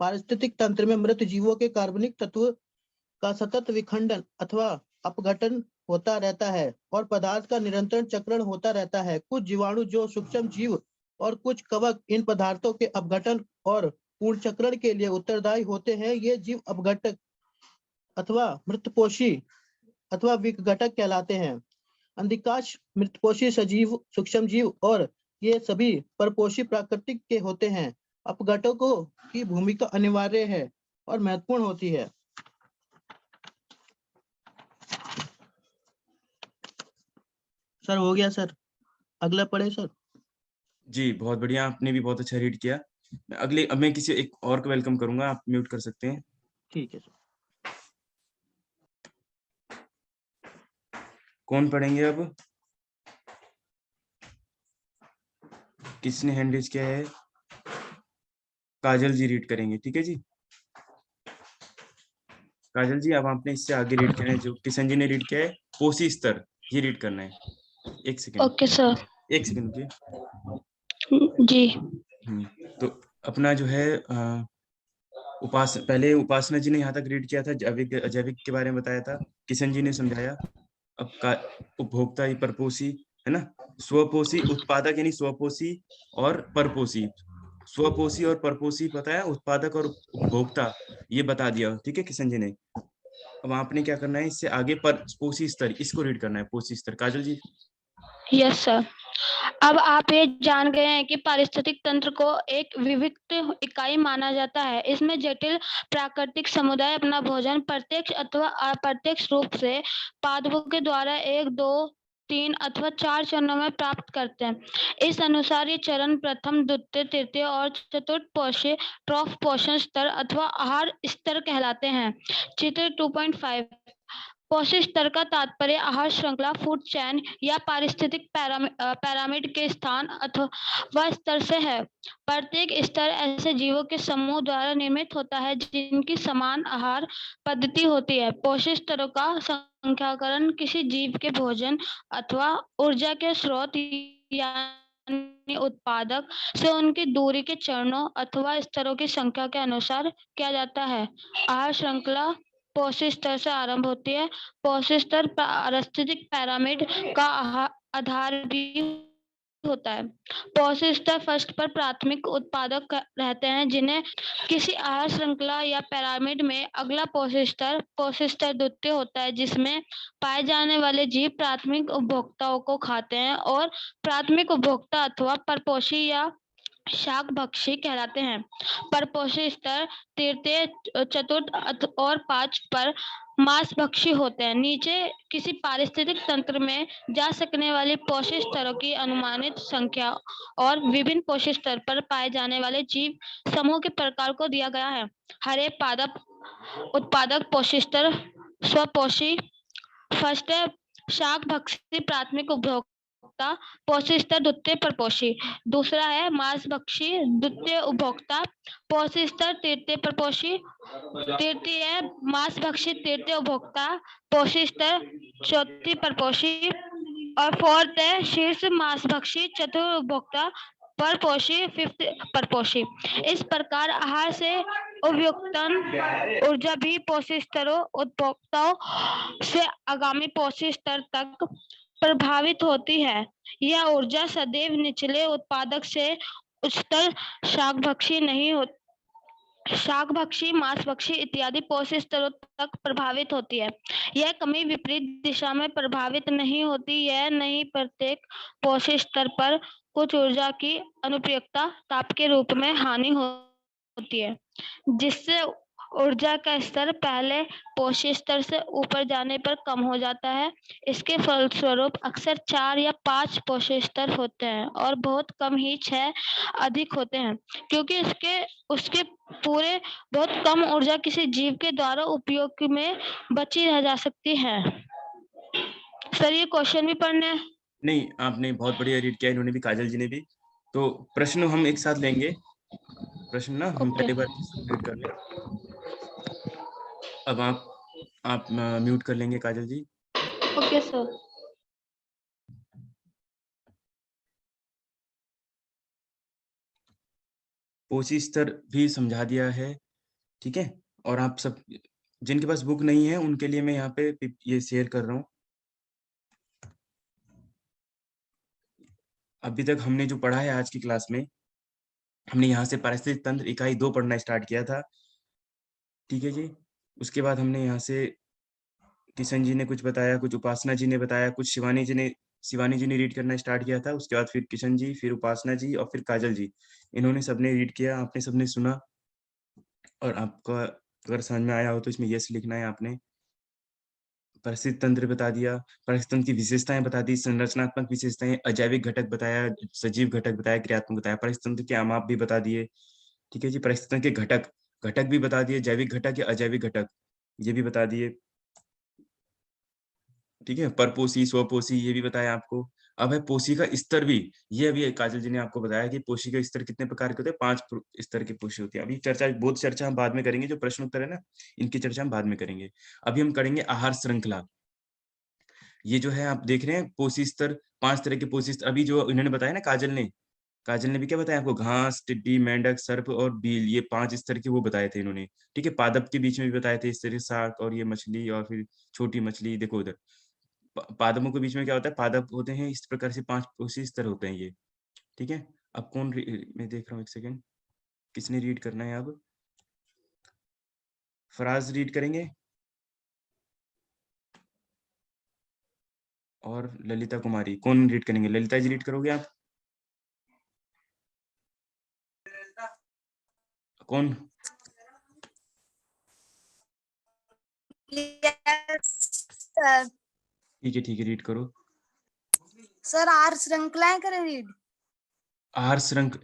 पारिस्थितिक तंत्र में मृत जीवों के कार्बनिक तत्व का सतत विखंडन अथवा अपघटन होता रहता है और पदार्थ का निरंतर चक्रण होता रहता है। कुछ जीवाणु जो सूक्ष्म जीव और कुछ कवक इन पदार्थों के अपघटन और पूर्ण चक्रण के लिए उत्तरदायी होते हैं। ये जीव अपघटक अथवा मृतपोषी अथवा विघटक कहलाते हैं। अधिकांश मृतपोषी सजीव, सूक्ष्म जीव और ये सभी परपोषी प्राकृतिक के होते हैं। अपघटकों की भूमिका अनिवार्य है और महत्वपूर्ण होती है। सर हो गया सर, अगला पढ़े सर। जी बहुत बढ़िया, आपने भी बहुत अच्छा रीड किया। अब मैं किसी एक और को वेलकम करूंगा, आप म्यूट कर सकते हैं। ठीक है सर। कौन पढ़ेंगे अब? किसने हैंड रेज किया है? काजल जी रीड करेंगे, ठीक है जी। काजल जी अब आपने इससे आगे रीड करना है, जो किशन जी ने रीड किया है पोषी स्तर, ये रीड करना है। एक सेकंड। Okay sir. एक सेकंड जी। जी तो अपना जो है पहले उपासना जी ने यहाँ तक रीड किया था, अजैविक के बारे में बताया था, किशन जी ने समझाया। अब का उपभोक्ता ही परपोषी है ना, स्वपोषी उत्पादक यानी स्वपोषी और परपोषी। स्वपोषी और परपोषी पता है, उत्पादक और उपभोक्ता ये बता दिया, ठीक है किशन जी ने। अब आपने क्या करना है, इससे आगे पोषी स्तर, इसको रीड करना है, पोषी स्तर। काजल जी। Yes sir. अब आप ये जान गए हैं कि पारिस्थितिक तंत्र को एक विविध इकाई माना जाता है। इसमें जटिल प्राकृतिक समुदाय अपना भोजन प्रत्यक्ष अथवा अप्रत्यक्ष रूप से पादपों के द्वारा 1, 2, 3 अथवा 4 चरणों में प्राप्त करते हैं। इस अनुसार ये चरण प्रथम, द्वितीय, तृतीय और चतुर्थ पोषी ट्रॉफ पोषण स्तर अथवा आहार स्तर कहलाते हैं। चित्र 2.5 पोषण स्तर का तात्पर्य आहार श्रृंखला, फूड चैन या पारिस्थितिक पैरामिड के स्थान अथवा स्तर से है। प्रत्येक स्तर ऐसे जीवों के समूह द्वारा निर्मित होता है जिनकी समान आहार पद्धति होती है। पोषण स्तरों का संख्याकरण किसी जीव के भोजन अथवा ऊर्जा के स्रोत यानी उत्पादक से उनकी दूरी के चरणों अथवा स्तरों की संख्या के अनुसार किया जाता है। आहार श्रृंखला पोषण स्तर से आरंभ होती है। पोषण स्तर पारिस्थितिक पैरामिड का आधार भी होता है। पोषण स्तर फर्स्ट पर प्राथमिक उत्पादक रहते हैं, जिन्हें किसी आहार श्रृंखला या पैरामिड में अगला पोषण स्तर द्वितीय होता है, जिसमें पाए जाने वाले जीव प्राथमिक उपभोक्ताओं को खाते हैं और प्राथमिक उपभोक्ता अथवा परपोषी या शाकभक्षी कहलाते हैं। परपोषी स्तर तृतीय, चतुर्थ और 5 पर मांसभक्षी होते हैं। नीचे किसी पारिस्थितिक तंत्र में जा सकने वाली पोषण स्तरों की अनुमानित संख्या और विभिन्न पोषण स्तर पर पाए जाने वाले जीव समूह के प्रकार को दिया गया है। हरे पादप उत्पादक पोषण स्तर स्वपोषी। फर्स्ट है शाक भक्षी प्राथमिक उपभोक्ता, पोषी स्तर द्वितीय परपोषी। दूसरा है मांस भक्षी द्वितीय उपभोक्ता, पोषी स्तर तृतीय परपोषी। तृतीय है मांस भक्षी तृतीय उपभोक्ता, पोषी स्तर चौथी परपोषी। और फोर्थ है शीर्ष मांस भक्षी चतुर्थ उपभोक्ता, परपोषी फिफ्थ परपोषी। इस प्रकार आहार से उपयुक्तन ऊर्जा भी पोषी स्तरों उपभोक्ताओं से आगामी पोषी स्तर तक प्रभावित होती है। यह ऊर्जा सदैव निचले उत्पादक से उच्चतर शाकभक्षी नहीं होती, शाकभक्षी मांसभक्षी इत्यादि पोषी स्तरों तक प्रभावित होती है। यह कमी विपरीत दिशा में प्रभावित नहीं होती। यह नहीं प्रत्येक पोषी स्तर पर कुछ ऊर्जा की अनुप्रयोगता ताप के रूप में हानि होती है, जिससे ऊर्जा का स्तर पहले पोषी स्तर से ऊपर जाने पर कम हो जाता है। इसके फलस्वरूप अक्सर 4 या 5 पोषी स्तर होते हैं और बहुत कम ही 6 अधिक होते हैं, क्योंकि उसके पूरे बहुत कम ऊर्जा किसी जीव के द्वारा उपयोग में बची रह जा सकती है। सर ये क्वेश्चन भी पढ़ने हैं? नहीं, आपने बहुत बढ़िया रीड किया, इन्होंने भी, काजल जी ने भी। तो प्रश्न हम एक साथ लेंगे। प्रश्न ना हम ओके। पहली बार रीड कर लें। अब आप म्यूट कर लेंगे काजल जी। Okay sir. पोषी स्तर भी समझा दिया है, ठीक है। और आप सब जिनके पास बुक नहीं है उनके लिए मैं यहाँ पे ये शेयर कर रहा हूँ। अभी तक हमने जो पढ़ा है आज की क्लास में, हमने यहाँ से पारिस्थितिक तंत्र इकाई 2 पढ़ना स्टार्ट किया था, ठीक है जी। उसके बाद हमने यहाँ से किशन जी ने कुछ बताया, कुछ उपासना जी ने बताया, कुछ शिवानी जी ने रीड करना स्टार्ट किया था। उसके बाद फिर किशन जी, फिर उपासना जी और फिर काजल जी, इन्होंने सबने रीड किया, आपने सबने सुना। और आपका अगर समझ में आया हो तो इसमें यस लिखना है आपने। परिस्थिति तंत्र बता दिया, परिस्थिति तंत्र की विशेषताएं बता दी, संरचनात्मक विशेषताएं, अजैविक घटक बताया, सजीव घटक बताया, क्रियात्मक बताया, परिस्थिति तंत्र के अमाप भी बता दिए, ठीक है जी। परिस्थिति तंत्र के घटक भी बता दिए, जैविक घटक या अजैविक घटक ये भी बता दिए, ठीक है। परपोषी स्वपोषी ये भी बताया आपको। अब है पोषी का स्तर भी, ये अभी काजल जी ने आपको बताया कि पोषी का स्तर कितने प्रकार के होते हैं, 5 स्तर के पोषी होते हैं। अभी चर्चा हम बाद में करेंगे, जो प्रश्न उत्तर है ना इनकी चर्चा हम बाद में करेंगे। अभी हम करेंगे आहार श्रृंखला। ये जो है आप देख रहे हैं पोषी स्तर, 5 तरह के पोषी स्तर। अभी जो इन्होंने बताया ना काजल ने भी क्या बताया आपको, घास, टिड्डी, मेंढक, सर्प और बील, ये 5 स्तर के वो बताए थे इन्होंने, ठीक है। पादप के बीच में भी बताए थे इस तरह, शार्क और ये मछली और फिर छोटी मछली, देखो उधर पादपों के बीच में क्या होता है, पादप होते हैं। इस प्रकार से 5 उसी स्तर होते हैं ये, ठीक है। अब कौन मैं देख रहा हूँ, एक सेकेंड, किसने रीड करना है? अब फराज रीड करेंगे और ललिता कुमारी, कौन रीड करेंगे? ललिता जी रीड करोगे आप? कौन? ठीक है रीड करो सर। आहार श्रृंखलाएं करें रीड?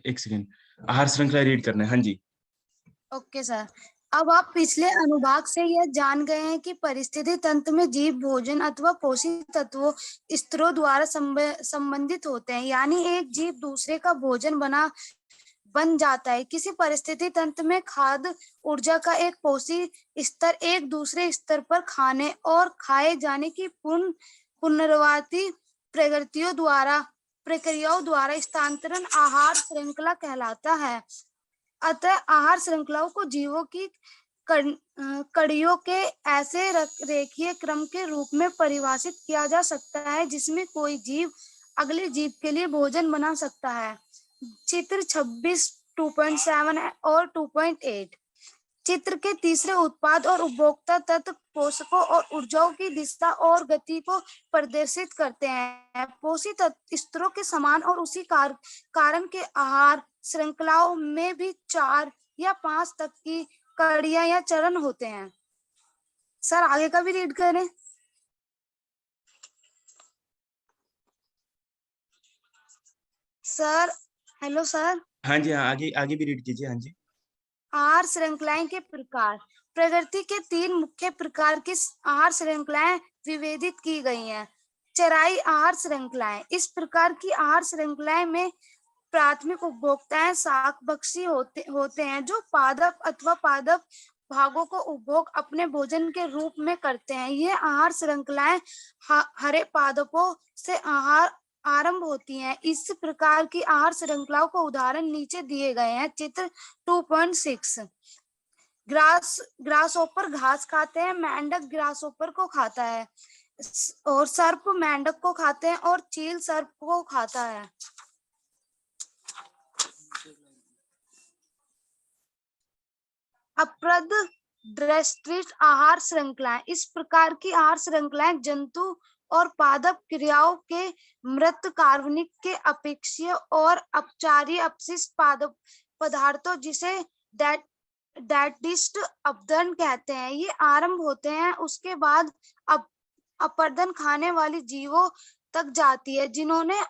एक सेकेंड, आहार श्रृंखला रीड करना है, हाँ जी। Okay sir. अब आप पिछले अनुभाग से यह जान गए हैं कि परिस्थिति तंत्र में जीव भोजन अथवा पोषक तत्वों स्तरों द्वारा संबंधित होते हैं, यानी एक जीव दूसरे का भोजन बन जाता है। किसी परिस्थिति तंत्र में खाद्य ऊर्जा का एक पोषी स्तर एक दूसरे स्तर पर खाने और खाए जाने की पुनरावृत्ति प्रक्रियाओं द्वारा स्थानांतरण आहार श्रृंखला कहलाता है। अतः आहार श्रृंखलाओं को जीवों की कड़ियों के ऐसे रेखीय क्रम के रूप में परिभाषित किया जा सकता है जिसमें कोई जीव अगले जीव के लिए भोजन बना सकता है। चित्र 26 2.7 और 2.8 चित्र के तीसरे उत्पाद और उपभोक्ता तत्व पोषकों और ऊर्जाओं की दिशा और गति को प्रदर्शित करते हैं। पोषी तत्व स्तरों के समान और उसी कारण के आहार श्रृंखलाओं में भी 4 या 5 तक की कड़ियां या चरण होते हैं। सर आगे का भी रीड करें। Sir hello sir. हाँ जी, हाँ आगे भी रीड कीजिए, हाँ जी। आहार श्रृंखलाएं के प्रकार। प्रकृति के 3 मुख्य प्रकार की आहार श्रृंखलाएं विभेदित की गई हैं। चराई आहार श्रृंखलाएं। इस प्रकार की आहार श्रृंखलाएं में प्राथमिक उपभोक्ताएं शाकभक्षी होते हैं जो पादप अथवा पादप भागों को उपभोग अपने भोजन के रूप में करते हैं। ये आहार श्रृंखलाएं हरे पादपों से आरंभ होती हैं। इस प्रकार की आहार श्रृंखलाओं को उदाहरण नीचे दिए गए हैं। चित्र 2.6। ग्रासहोपर घास खाते हैं, मेंढक ग्रासहोपर को खाता है और सर्प मेंढक को खाते हैं और चील सर्प को खाता है। अप्रद दृष्टिस्थ आहार श्रृंखलाएं। इस प्रकार की आहार श्रृंखलाएं जंतु और पादप क्रियाओं के मृत कार्बनिक के अपेक्षीय और अपचारी अपशिष्ट पादप पदार्थों जिसे डाइजेस्ट अपदन कहते हैं, ये आरंभ होते हैं। उसके बाद अपरदन खाने वाली जीवों तक जाती है जिन्होंने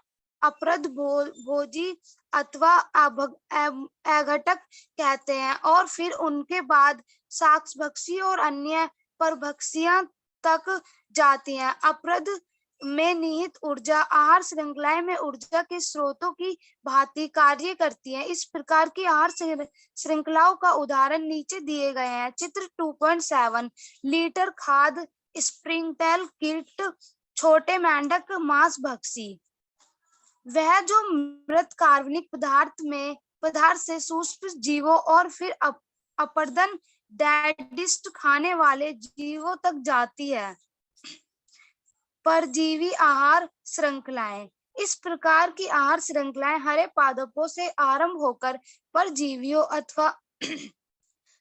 अप्रद भोजी अथवा अघटक कहते हैं, और फिर उनके बाद शाकभक्षी और अन्य परभक्षियां तक जाती हैं। अप्रद में निहित ऊर्जा आहार श्रृंखलाएं में ऊर्जा के स्रोतों की भांति कार्य करती है। इस प्रकार की आहार श्रृंखलाओं का उदाहरण नीचे दिए गए हैं। चित्र 2.7। लीटर खाद स्प्रिंगटेल कीट छोटे मेंढक मांसभक्षी। वह जो मृत कार्बनिक पदार्थ से सूक्ष्म जीवों और फिर अपरदन डाइजेस्ट खाने वाले जीवों तक जाती है। परजीवी आहार श्रृंखलाएं। इस प्रकार की आहार श्रृंखलाएं हरे पादपों से आरंभ होकर परजीवियों अथवा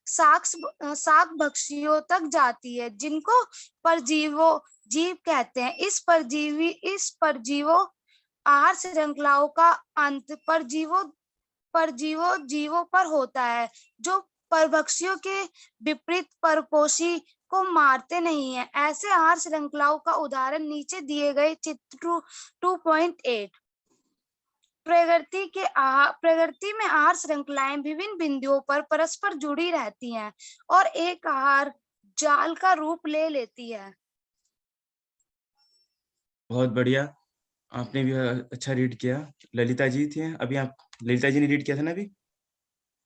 शाकभक्षियों तक जाती है जिनको परजीवों जीव कहते हैं। इस परजीवों आहार श्रृंखलाओं का अंत परजीवों जीवों पर होता है जो परभक्षियों के विपरीत परपोषी को मारते नहीं है। ऐसे आहार श्रृंखलाओं का उदाहरण नीचे दिए गए चित्र 2.8। प्रकृति में आहार श्रृंखलाएं विभिन्न बिंदुओं पर परस्पर जुड़ी रहती हैं और एक आहार जाल का रूप ले लेती है। बहुत बढ़िया, आपने भी अच्छा रीड किया। ललिता जी थी अभी, आप ललिता जी ने रीड किया था ना अभी?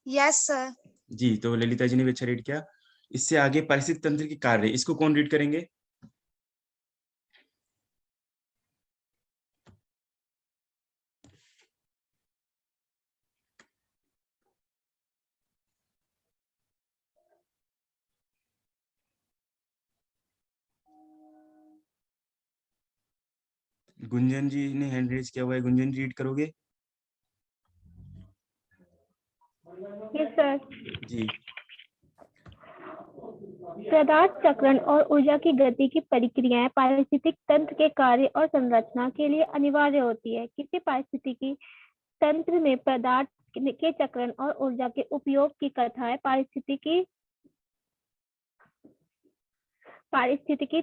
Yes sir. जी, तो ललिता जी ने भी अच्छा रीड किया। इससे आगे पारिस्थितिक तंत्र के कार्य, इसको कौन रीड करेंगे? गुंजन जी ने हैंड रेज किया हुआ है, गुंजन रीड करोगे? Yes sir. जी। पदार्थ चक्रण और ऊर्जा की गति की प्रक्रियाएं पारिस्थितिक तंत्र के कार्य और संरचना के लिए अनिवार्य होती है। किसी पारिस्थितिकी तंत्र में पदार्थ के चक्रण और ऊर्जा के उपयोग की कथाएं पारिस्थितिकी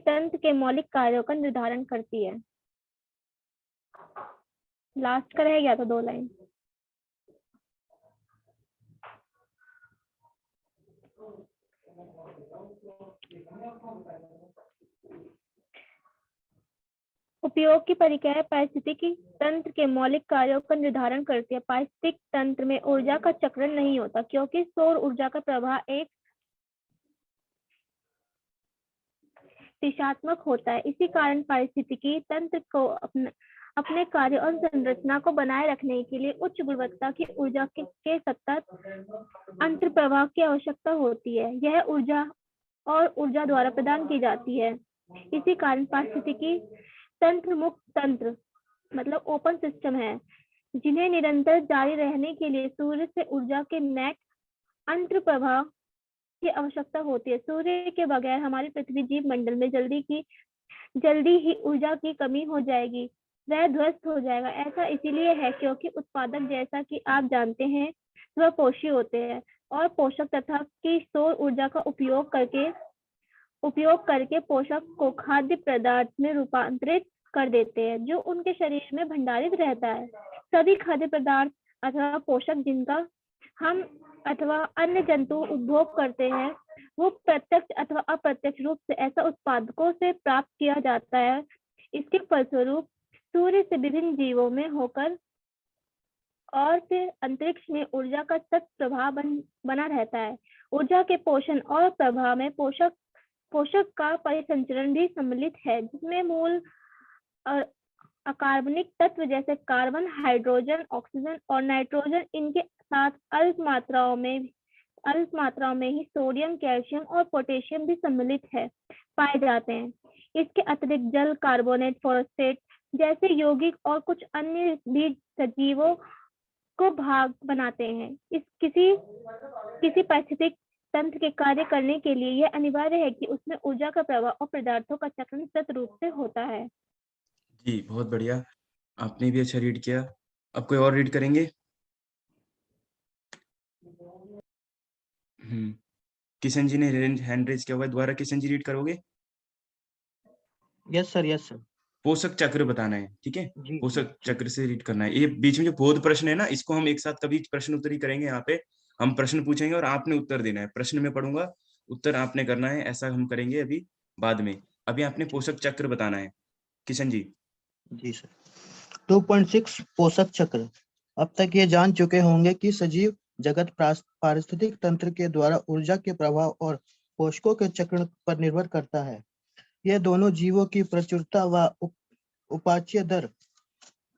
तंत्र के मौलिक कार्यों का निर्धारण करती है। लास्ट का रह गया था 2 लाइन। उपयोग की प्रक्रिया पारिस्थितिकी तंत्र के मौलिक कार्यों का निर्धारण करती है। पारिस्थितिक तंत्र में ऊर्जा का चक्रण नहीं होता क्योंकि सौर ऊर्जा का प्रवाह एक दिशात्मक होता है। इसी कारण पारिस्थितिकी तंत्र को अपने कार्य और संरचना को बनाए रखने के लिए उच्च गुणवत्ता की ऊर्जा के सतत अंतर्प्रवाह की आवश्यकता होती है। यह ऊर्जा द्वारा प्रदान की जाती है। इसी कारण पारिस्थितिकी तंत्र मुक्त तंत्र मतलब ओपन सिस्टम है जिन्हें निरंतर जारी रहने के लिए सूर्य से ऊर्जा के नेट अंतर्प्रवाह की आवश्यकता होती है। सूर्य के बगैर हमारी पृथ्वी जीव मंडल में जल्दी ही ऊर्जा की कमी हो जाएगी, वह ध्वस्त हो जाएगा। ऐसा इसीलिए है क्योंकि उत्पादक, जैसा कि आप जानते हैं, वह पोषी होते हैं और पोषक तथा की सौर ऊर्जा का उपयोग करके पोषक को खाद्य पदार्थ में रूपांतरित कर देते हैं जो उनके शरीर में भंडारित रहता है। सभी खाद्य पदार्थ अथवा पोषक जिनका हम अथवा अन्य जंतु उपभोग करते हैं वो प्रत्यक्ष अथवा अप्रत्यक्ष रूप से ऐसा उत्पादकों से प्राप्त किया जाता है। इसके फलस्वरूप सूर्य से विभिन्न जीवों में होकर और फिर अंतरिक्ष में ऊर्जा का सतत प्रवाह बना रहता है। ऊर्जा के पोषण और प्रवाह में पोषक का परिसंचरण भी सम्मिलित है, जिसमें मूल अकार्बनिक तत्व जैसे कार्बन, हाइड्रोजन, ऑक्सीजन और नाइट्रोजन, इनके साथ अल्प मात्राओं में ही सोडियम, कैल्शियम और पोटेशियम भी सम्मिलित है पाए जाते हैं। इसके अतिरिक्त जल, कार्बोनेट, फॉस्फेट जैसे यौगिक और कुछ अन्य भी सजीवों को भाग बनाते हैं। इस किसी पारिस्थितिक तंत्र के कार्य करने के लिए यह अनिवार्य है कि उसमें ऊर्जा का प्रवाह और पदार्थों का चक्रण सतत रूप से होता है। जी, बहुत बढ़िया, आपने भी अच्छा रीड किया। अब कोई और रीड करेंगे? किशन जी ने हैंड रेज किया हुआ है, दोबारा किशन जी रीड करोगे? Yes sir, yes sir. पोषक चक्र बताना है, ठीक है? जी, पोषक चक्र से रीड करना है। ये बीच में जो बोध प्रश्न है ना, इसको हम एक साथ कभी प्रश्न उत्तरी करेंगे। यहाँ पे हम प्रश्न पूछेंगे और आपने उत्तर देना है। प्रश्न में पढ़ूंगा, उत्तर आपने करना है, ऐसा हम करेंगे अभी बाद में। अभी आपने पोषक चक्र बताना है, किशन जी। जी सर। 2.6 पोषक चक्र। अब तक ये जान चुके होंगे कि सजीव जगत पारिस्थितिक तंत्र के द्वारा ऊर्जा के प्रवाह और पोषकों के चक्र पर निर्भर करता है। यह दोनों जीवों की प्रचुरता व उपाच्य दर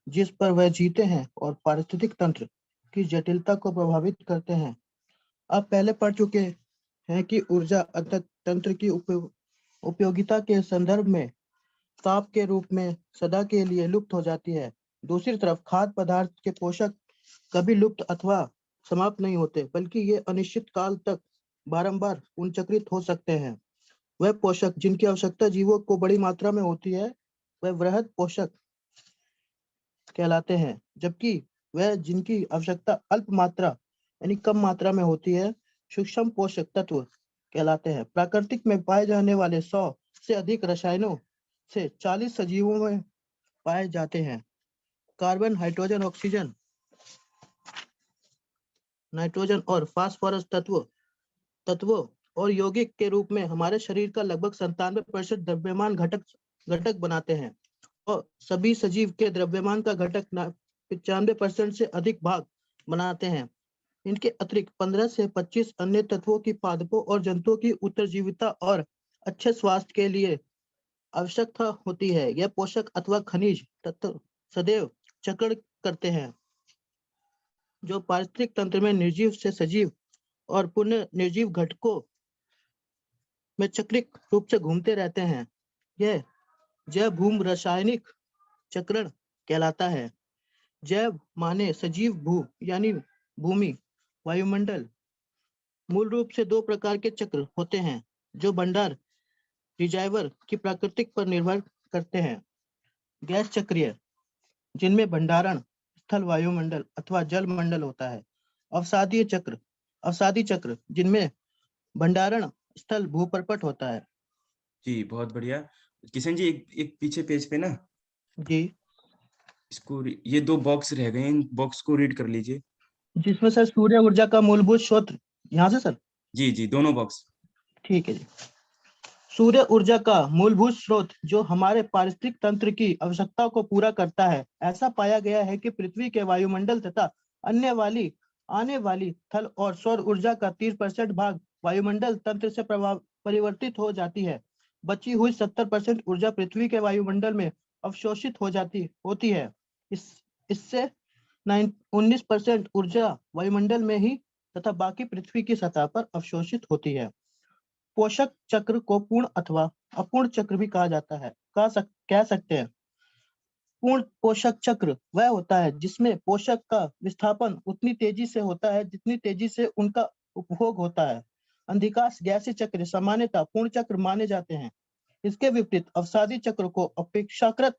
जिस पर वह जीते हैं और पारिस्थितिक तंत्र की जटिलता को प्रभावित करते हैं। आप पहले पढ़ चुके हैं कि ऊर्जा तंत्र की उपयोगिता के संदर्भ में ताप के रूप में सदा के लिए लुप्त हो जाती है। दूसरी तरफ खाद्य पदार्थ के पोषक कभी लुप्त अथवा समाप्त नहीं होते, बल्कि ये अनिश्चित काल तक बारंबार पुनर्चक्रित हो सकते हैं। वह पोषक जिनकी आवश्यकता जीवों को बड़ी मात्रा में होती है वह वृहद पोषक कहलाते हैं, जबकि वह जिनकी आवश्यकता अल्प मात्रा यानी कम मात्रा में होती है सूक्ष्म पोषक तत्व कहलाते हैं। प्राकृतिक में पाए जाने वाले 100 से अधिक रसायनों से 40 सजीवों में पाए जाते हैं। कार्बन, हाइड्रोजन, ऑक्सीजन, नाइट्रोजन और फास्फोरस तत्वों और यौगिक के रूप में हमारे शरीर का लगभग 97% द्रव्यमान घटक बनाते हैं और सभी सजीव के द्रव्यमान का घटक 95% से अधिक भाग बनाते हैं। इनके अतिरिक्त 15 से 25 अन्य तत्वों की पादपों और जंतुओं की उत्तरजीविता और अच्छे स्वास्थ्य के लिए आवश्यकता होती है। यह पोषक अथवा खनिज तत्व सदैव चक्र करते हैं, जो पारिस्थितिक तंत्र में निर्जीव से सजीव और पुनः निर्जीव घटकों में चक्रिक रूप से घूमते रहते हैं। यह जैव भूम रासायनिक चक्रण कहलाता है। जैव माने सजीव, भू यानी भूमि, वायुमंडल। मूल रूप से 2 प्रकार के चक्र होते हैं जो भंडार रिजर्वायर की प्रकृति पर निर्भर करते हैं। गैस चक्रीय, जिनमें भंडारण स्थल वायुमंडल अथवा जल मंडल होता है। अवसादीय चक्र, जिनमें भंडारण स्थल भूपर्पट होता है। जी, बहुत बढ़िया। किशन जी, एक पीछे पेज पे ना जी, इसको ये 2 बॉक्स रह गए, इन बॉक्स को रीड कर लीजिए। जिसमें सर सूर्य ऊर्जा का मूलभूत स्रोत, यहाँ से सर? जी, दोनों बॉक्स। ठीक है जी। सूर्य ऊर्जा का मूलभूत स्रोत जो हमारे पारिस्थितिक तंत्र की आवश्यकता को पूरा करता है। ऐसा पाया गया है कि पृथ्वी के वायुमंडल तथा आने वाली थल और सौर ऊर्जा का 30% भाग वायुमंडल तंत्र से परिवर्तित हो जाती है। बची हुई 70% ऊर्जा पृथ्वी के वायुमंडल में अवशोषित होती है। इससे 19% ऊर्जा वायुमंडल में ही तथा बाकी पृथ्वी की सतह पर अवशोषित होती है। पोषक चक्र को पूर्ण अथवा अपूर्ण चक्र भी कहा जाता है, कह सकते हैं। पूर्ण पोषक चक्र वह होता है जिसमें पोषक का विस्थापन उतनी तेजी से होता है जितनी तेजी से उनका उपभोग होता है। अधिकांश गैसीय चक्र सामान्यतः पूर्ण चक्र माने जाते हैं। इसके विपरीत अवसादी चक्र को अपेक्षाकृत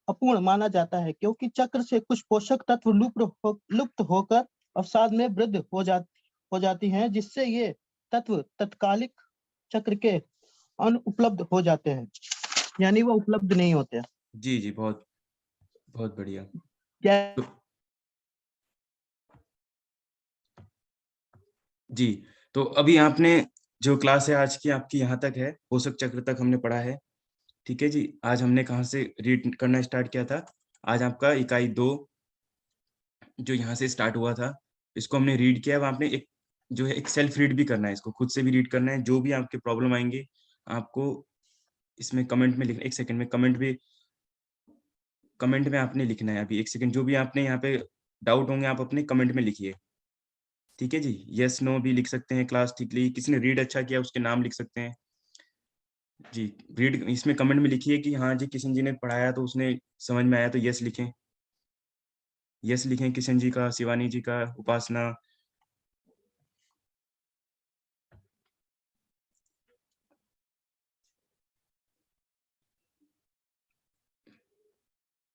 अपूर्ण माना जाता है, क्योंकि चक्र से कुछ पोषक तत्व लुप्त होकर अवसाद में वृद्धि हो जाती हैं, जिससे ये तत्व तत्कालिक चक्र के अनुपलब्ध हो जाते हैं, यानी वो उपलब्ध नहीं होते। जी, बहुत बहुत बढ़िया। जी, तो अभी आपने जो क्लास है आज की आपकी यहाँ तक है, पोषक चक्र तक हमने पढ़ा है। ठीक है जी, आज हमने कहाँ से रीड करना स्टार्ट किया था? आज आपका इकाई 2 जो यहाँ से स्टार्ट हुआ था, इसको हमने रीड किया। अब आपने एक जो है एक सेल्फ रीड भी करना है, इसको खुद से भी रीड करना है। जो भी आपके प्रॉब्लम आएँगे, आपको इसमें कमेंट में लिखना, 1 सेकंड में कमेंट में आपने लिखना है अभी 1 सेकंड, जो भी आपने यहाँ पे डाउट होंगे आप अपने कमेंट में लिखिए। ठीक है जी? येस, नो भी लिख सकते हैं, क्लास ठीक ली, किसी ने रीड अच्छा किया उसके नाम लिख सकते हैं। जी, रीड इसमें कमेंट में लिखिए कि हाँ जी, किशन जी ने पढ़ाया तो उसने समझ में आया तो येस लिखें। येस लिखें किशन जी का, शिवानी जी का, उपासना।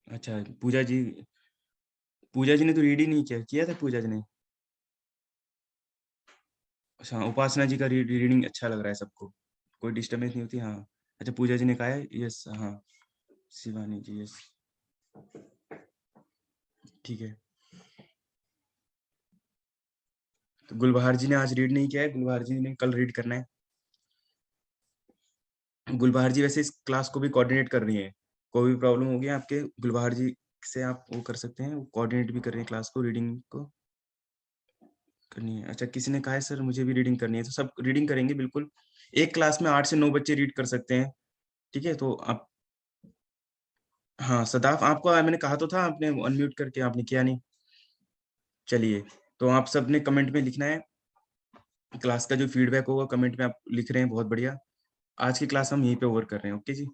अच्छा, पूजा जी ने तो रीड ही नहीं किया था पूजा जी ने? अच्छा, उपासना जी का रीडिंग अच्छा लग रहा है सबको, कोई डिस्टर्बेंस नहीं होती, हाँ। अच्छा, पूजा जी ने कहा है यस, हाँ। शिवानी जी यस, ठीक है। तो गुलबहार जी ने आज रीड नहीं किया है, गुलबहार जी ने कल रीड करना है। गुलबहार जी वैसे इस क्लास को भी कोऑर्डिनेट कर रही हैं, कोई भी प्रॉब्लम होगी आपके गुलबहार जी से आप वो कर सकते हैं, वो कोऑर्डिनेट भी कर रही हैं क्लास को, रीडिंग को करनी है। अच्छा, किसी ने कहा है सर मुझे भी रीडिंग करनी है, तो सब रीडिंग करेंगे बिल्कुल। एक क्लास में 8 से 9 बच्चे रीड कर सकते हैं, ठीक है? तो आप, हाँ, सदाफ आपको मैंने कहा तो था, आपने अनम्यूट करके आपने किया नहीं। चलिए, तो आप सबने कमेंट में लिखना है, क्लास का जो फीडबैक होगा कमेंट में आप लिख रहे हैं, बहुत बढ़िया। आज की क्लास हम यहीं पे ओवर कर रहे हैं, ओके जी?